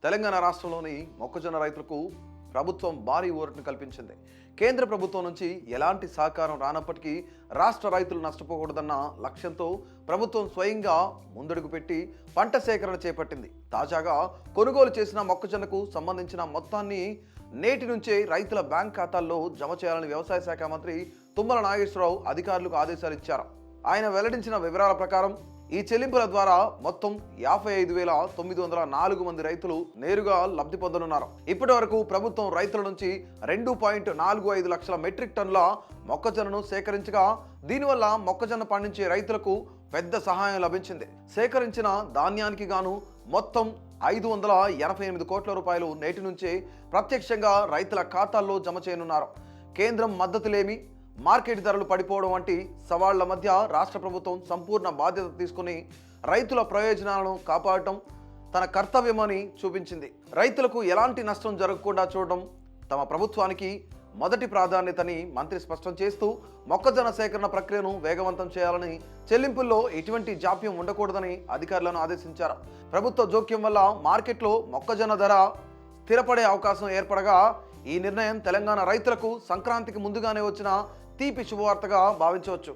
తెలంగాణ రాష్ట్రంలోని మొక్కజొన్న రైతులకు ప్రభుత్వం భారీ ఊరటను కల్పించింది. కేంద్ర ప్రభుత్వం నుంచి ఎలాంటి సహకారం రానప్పటికీ రాష్ట్ర రైతులు నష్టపోకూడదన్న లక్ష్యంతో ప్రభుత్వం స్వయంగా ముందడుగు పెట్టి పంట సేకరణ చేపట్టింది. తాజాగా కొనుగోలు చేసిన మొక్కజొన్నకు సంబంధించిన మొత్తాన్ని నేటి నుంచే రైతుల బ్యాంక్ ఖాతాల్లో జమ చేయాలని వ్యవసాయ శాఖ మంత్రి తుమ్మల నాగేశ్వరరావు అధికారులకు ఆదేశాలు ఇచ్చారు. ఆయన వెల్లడించిన వివరాల ప్రకారం ఈ చెల్లింపుల ద్వారా మొత్తం 55,904 మంది రైతులు నేరుగా లబ్ధి పొందనున్నారు. ఇప్పటి వరకు ప్రభుత్వం రైతుల నుంచి 2.45 లక్షల మెట్రిక్ టన్నుల మొక్కజొన్నను సేకరించగా దీనివల్ల మొక్కజొన్న పండించే రైతులకు పెద్ద సహాయం లభించింది. సేకరించిన ధాన్యానికి గాను మొత్తం 588 కోట్ల రూపాయలు నేటి నుంచే ప్రత్యక్షంగా రైతుల ఖాతాల్లో జమ చేయనున్నారు. కేంద్రం మద్దతులేమి, మార్కెట్ ధరలు పడిపోవడం వంటి సవాళ్ల మధ్య రాష్ట్ర ప్రభుత్వం సంపూర్ణ బాధ్యత తీసుకుని రైతుల ప్రయోజనాలను కాపాడటం తన కర్తవ్యమని చూపించింది. రైతులకు ఎలాంటి నష్టం జరగకుండా చూడడం తమ ప్రభుత్వానికి మొదటి ప్రాధాన్యతని మంత్రి స్పష్టం చేస్తూ మొక్కజొన్న సేకరణ ప్రక్రియను వేగవంతం చేయాలని, చెల్లింపుల్లో ఎటువంటి జాప్యం ఉండకూడదని అధికారులను ఆదేశించారు. ప్రభుత్వ జోక్యం వల్ల మార్కెట్లో మొక్కజొన్న ధర స్థిరపడే అవకాశం ఏర్పడగా ఈ నిర్ణయం తెలంగాణ రైతులకు సంక్రాంతికి ముందుగానే వచ్చిన తీపి శుభవార్తగా భావించవచ్చు.